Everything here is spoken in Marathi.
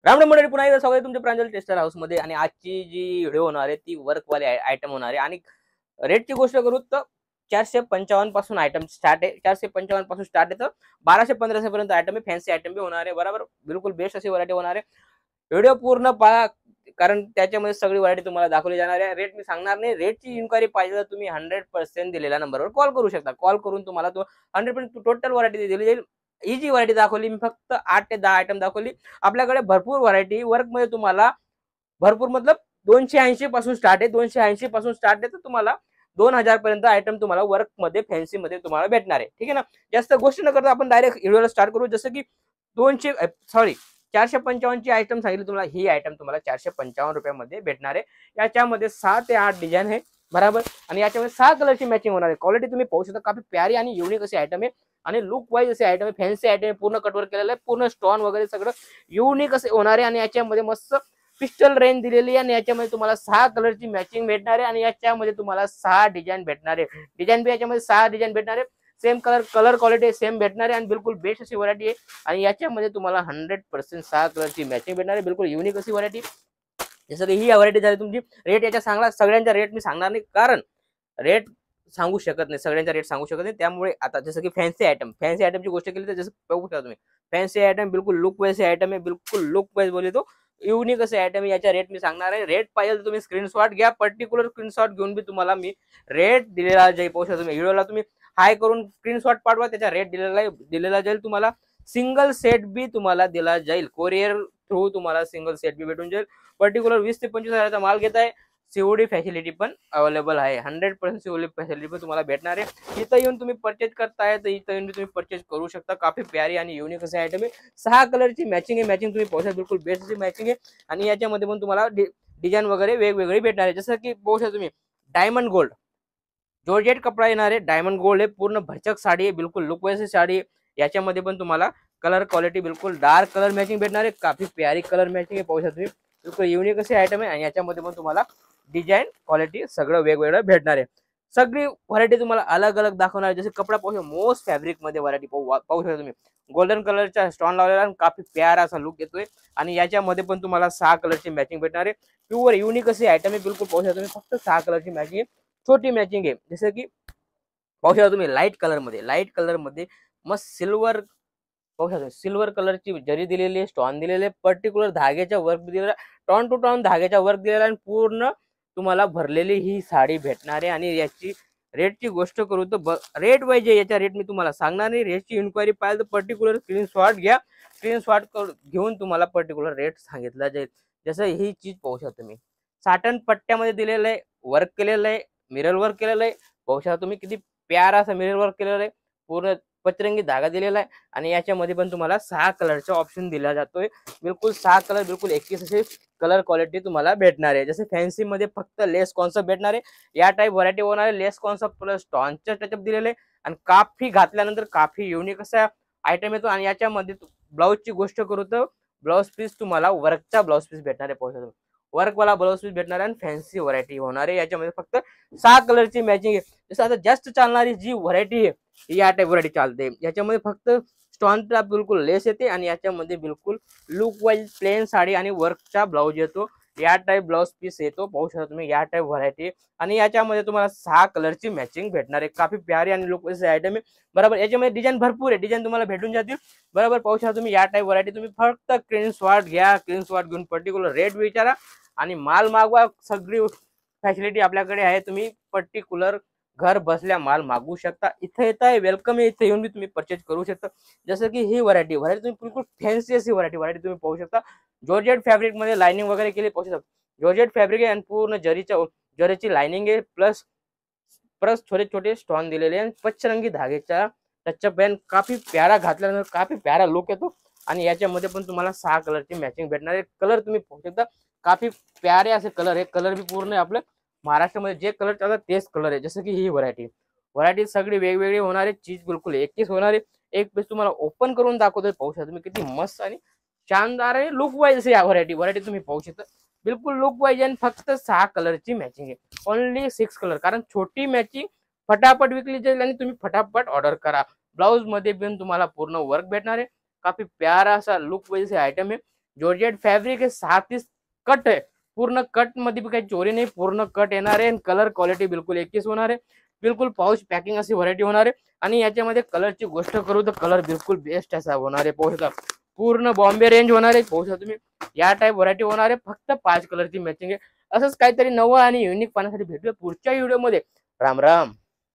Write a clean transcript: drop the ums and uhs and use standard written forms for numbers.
राम राम मंडळी, पुन्हा एकदा स्वागत आहे तुमच्या प्रांजल टेस्टर हाऊस मध्ये। आणि आजची जी व्हिडिओ होणार आहे ती वर्क वाले आयटम होणार आहे। आणि रेटची गोष्ट करू तर 455 पासून आयटम स्टार्ट आहे। 455 पासून स्टार्ट आहे तर 1200-1500 पर्यंत आयटम आहे। फॅन्सी आयटम भी होणार आहे, बरोबर बिलकुल बेस्ट अशी व्हरायटी होणार आहे। व्हिडिओ पूर्ण पहा, कारण त्याच्यामध्ये सगळी व्हरायटी तुम्हाला दाखवली जाणार आहे। रेट मी सांगणार नाही, रेटची इन्क्वायरी पाहिजे तर तुम्ही 100% दिलेल्या नंबरवर कॉल करू शकता। कॉल करून तुम्हाला तो 100% टोटल व्हरायटी दिली जाईल। ही जी व्हरायटी दाखवली मी फक्त 8 ते 10 आयटम दाखवली। आपल्याकडे भरपूर व्हरायटी वर्क मध्ये तुम्हाला भरपूर मतलब 280 पासून स्टार्ट आहे। 280 पासून स्टार्ट आहे तर तुम्हाला 2000 पर्यंत आयटम तुम्हाला वर्क मध्ये फॅन्सी मध्ये तुम्हाला भेटणार आहे। ठीक आहे ना, जास्त गोष्ट न करता आपण डायरेक्ट व्हिडिओला स्टार्ट करू। जसं की 455 ची आयटम सांगितली तुम्हाला, ही आयटम तुम्हाला 455 रुपयामध्ये भेटणार आहे। याच्यामध्ये 6 ते 8 डिझाइन आहे, बरोबर। आणि याच्यामध्ये 6 कलरची मॅचिंग होणार आहे। क्वालिटी तुम्ही पाहू शकता, काफी प्यारी आणि युनिक अशी आयटम आहे। आणि लुक वाईज असे आयटम आहे, फॅन्सी आयटम आहे, पूर्ण कटवर केलेलं आहे, पूर्ण स्टोन वगैरे सगळं युनिक असे होणार आहे। आणि याच्यामध्ये मस्त पिस्टल रेंज दिलेली आहे। आणि याच्यामध्ये तुम्हाला 6 कलरची मॅचिंग भेटणार आहे। आणि याच्यामध्ये तुम्हाला 6 डिझाइन भेटणार आहे। डिझाइन बी याच्यामध्ये 6 डिझाइन भेटणार आहे। सेम कलर क्वालिटी सेम भेटणार आहे आणि बिलकुल बेस्ट अशी व्हरायटी आहे। आणि याच्यामध्ये तुम्हाला 100% 6 कलरची मॅचिंग भेटणार आहे, बिलकुल युनिक अशी व्हरायटी। जसं की ही व्हरायटी झाली तुमची। रेट याच्या सांगला, सगळ्यांचा रेट मी सांगणार नाही, कारण रेट सांगू शकत नाही, सगळ्यांचा रेट सांगू शकत नाही। त्यामुळे आता जसं की फॅन्सी आयटमची गोष्ट केली तर जसं बघू शकता तुम्ही, फॅन्सी आयटम बिलकुल लुक वाईज आयटम आहे, बिलकुल लुक वाईज बोले तो युनिक असे आयटम आहे। याचा रेट मी सांगणार आहे। रेट पाहिजे तर तुम्ही स्क्रीनशॉट घ्या, पर्टिक्युलर स्क्रीनशॉट घेऊन बी तुम्हाला मी रेट दिलेला जाईल। पाहू शकता तुम्ही, व्हिडिओला तुम्ही हाय करून स्क्रीनशॉट पाठवा, त्याचा रेट दिलेला जाईल तुम्हाला। सिंगल सेट बी तुम्हाला दिला जाईल, कोरियर थ्रू तुम्हाला सिंगल सेट बी भेटून जाईल। पर्टिक्युलर 20 ते 25 हजाराचा माल घेत आहे, सीओडी फॅसिलिटी पण अवेलेबल आहे। 100% सीओडी फॅसिलिटी पण तुम्हाला भेटणार आहे। इथं येऊन तुम्ही परचेज करताय तर इथं येऊन तुम्ही परचेज करू शकता। काफी प्यारी आणि युनिक असे आयटम आहे। 6 कलरची मॅचिंग आहे, मॅचिंग तुम्ही पाहू शकता, बिलकुल बेस्ट अशी मॅचिंग आहे। आणि याच्यामध्ये पण तुम्हाला डिझाईन वगैरे वेगवेगळी भेटणार आहे। जसं की पाहू शकता तुम्ही, डायमंड गोल्ड जॉर्जेट कपडा येणार आहे, डायमंड गोल्ड आहे, पूर्ण भरचक साडी आहे, बिलकुल लुक वाईज साडी आहे। याच्यामध्ये पण तुम्हाला कलर क्वालिटी बिलकुल डार्क कलर मॅचिंग भेटणार आहे, काफी प्यारी कलर मॅचिंग आहे, पाहू शकता तुम्ही, बिलकुल युनिक असे आयटम आहे। आणि याच्यामध्ये पण तुम्हाला डिझाईन क्वालिटी सगळं वेगवेगळं भेटणार आहे। सगळी व्हरायटी तुम्हाला अलग अलग दाखवणार आहे। जसे कपडा पाहू शकता, मोस्ट फॅब्रिक मध्ये व्हरायटी पाहू शकता तुम्ही, गोल्डन कलरचा स्टोन लावलेला आणि काफी प्यारा असा लुक येतोय। आणि याच्यामध्ये पण तुम्हाला 6 कलरची मॅचिंग भेटणार आहे, प्युअर युनिक असे आयटम आहे, बिलकुल पाहू शकता तुम्ही, फक्त 6 कलरची मॅचिंग आहे, छोटी मॅचिंग आहे। जसं की पाहू शकता तुम्ही, लाईट कलर मध्ये मस्त सिल्वर, पाहू शकता सिल्वर कलरची जरी दिलेली आहे, स्टोन दिलेले, पर्टिक्युलर धाग्याच्या वर्क दिलेला, टॉन टू टॉन धाग्याच्या वर्क दिलेला आणि पूर्ण तुम्हाला भरलेली ही साडी भेटणार आहे। आणि याची रेटची गोष्ट करू तर रेट वाईज याचा रेट मी तुम्हाला सांगणार नाही। रेटची इन्क्वायरी पाहिजे तर पर्टिक्युलर स्क्रीनशॉट घ्या, स्क्रीनशॉट घेऊन तुम्हाला पर्टिक्युलर रेट सांगितला जाईल। जसं ही चीज पाहू शकता तुम्ही, साटन पट्ट्यामध्ये दिलेलं आहे, वर्क केलेलं आहे, मिरर वर्क केलेलं आहे, पाहू शकता तुम्ही किती प्यारा असा मिरर वर्क केलेला आहे, पूर्ण पचरंगी धागा दिलेला आहे। आणि याच्यामध्ये पण तुम्हाला 6 कलरचा ऑप्शन दिला जातोय, बिलकुल 6 कलर, बिलकुल 21 असे कलर क्वालिटी तुम्हाला भेटणार आहे। जसे फॅन्सी मध्ये फक्त लेस कॉन्सेप्ट भेटणार आहे, या टाइप व्हरायटी होणार आहे, लेस कॉन्सेप्ट प्लस स्टोनचे टचअप दिलेले आणि काफी घातल्यानंतर काफी युनिक असा आयटम येतो। आणि याच्यामध्ये ब्लाउजची गोष्ट करू तर ब्लाउज पीस तुम्हाला वर्कचा ब्लाउज पीस भेटणार आहे, पाहू शकता वर्क वाला ब्लाउज पीस भेटणार आहे। आणि फॅन्सी व्हरायटी होणार आहे, याच्यामध्ये फक्त 6 कलरची मॅचिंग आहे। जसं आता जास्त चालणारी जी व्हरायटी आहे या टाइप व्हरायटी चालते, याच्यामध्ये फक्त स्टोनचा बिलकुल लेस येते आणि याच्यामध्ये बिलकुल लुक वाईज प्लेन साडी आणि वर्कचा ब्लाउज येतो, या टाइप ब्लाउज पीस येतो, पाहू शकता तुम्ही या टाइप व्हरायटी। आणि याच्यामध्ये तुम्हाला 6 कलरची मॅचिंग भेटणार आहे, काफी प्यारी आणि लुक वाईज आयटम आहे, बरोबर। याच्यामध्ये डिझाईन भरपूर आहे, डिझाईन तुम्हाला भेटून जातील, बरोबर। पाहू शकता तुम्ही या टाइप व्हरायटी, तुम्ही फक्त स्क्रीनशॉट घ्या, स्क्रीनशॉट घेऊन पर्टिक्युलर रेट विचारा आणि माल मागवा। सगळी फॅसिलिटी आपल्याकडे आहे, तुम्ही पर्टिक्युलर घर बसल्या माल मागवू शकता। इथे येत आहे, वेलकम आहे, इथे येऊन तुम्ही परचेज करू शकता। जसं की ही व्हरायटी तुम्ही बिलकुल फॅन्सी अशी व्हरायटी तुम्ही पाहू शकता, जॉर्जेट फॅब्रिक मध्ये लाइनिंग वगैरे केली, पाहू शकता जॉर्जेट फॅब्रिक आहे आणि पूर्ण जरीची लाइनिंग आहे, प्लस प्लस छोटे छोटे स्टोन दिलेले आणि पचरंगी धागेच्या टचअप बॅन, काफी प्यारा घातल्यानंतर काफी प्यारा लुक येतो। आणि याच्यामध्ये पण तुम्हाला 6 कलरची मॅचिंग भेटणार आहे। कलर तुम्ही पाहू शकता, काफी प्यारे असे कलर आहे, कलर बी पूर्ण आपल्या महाराष्ट्रामध्ये जे कलर चालतात तेच कलर आहे। जसं की ही व्हरायटी सगळी वेगवेगळी होणार आहे, चीज बिलकुल एकच होणार आहे। एक पीस तुम्हाला ओपन करून दाखवतोय, पाहू शकता तुम्ही किती मस्त आणि शानदार आहे, लुक वाईज असे या व्हरायटी तुम्ही पाहू शकता, बिलकुल लुक वाईज आणि फक्त 6 कलरची मॅचिंग आहे, ओनली 6 कलर, कारण छोटी मॅचिंग फटाफट विकली जाईल आणि तुम्ही फटाफट ऑर्डर करा। ब्लाउज मध्ये पण तुम्हाला पूर्ण वर्क भेटणार आहे, काफी प्यारा असा लुक वाईज आयटम आहे। जॉर्जेट फॅब्रिक आहे, 6 पीस कट आहे, पूर्ण कट मध्ये काही चोरी नाही, पूर्ण कट येणार आहे. कलर क्वालिटी बिलकुल एकच होणार आहे, बिलकुल पाऊच पॅकिंग अशी व्हरायटी होणार आहे. आणि याच्यामध्ये कलरची गोष्ट करू तर कलर बिलकुल बेस्ट असा होणार आहे. पाहू शकता पूर्ण बॉम्बे रेंज होणार आहे. पाहू शकता तुम्ही या टाइप व्हरायटी होणार आहे. फक्त 5 कलरची मॅचिंग आहे. असंच काहीतरी नवं आणि युनिक पाहण्यासाठी भेटूया पुढच्या व्हिडिओमध्ये. राम राम.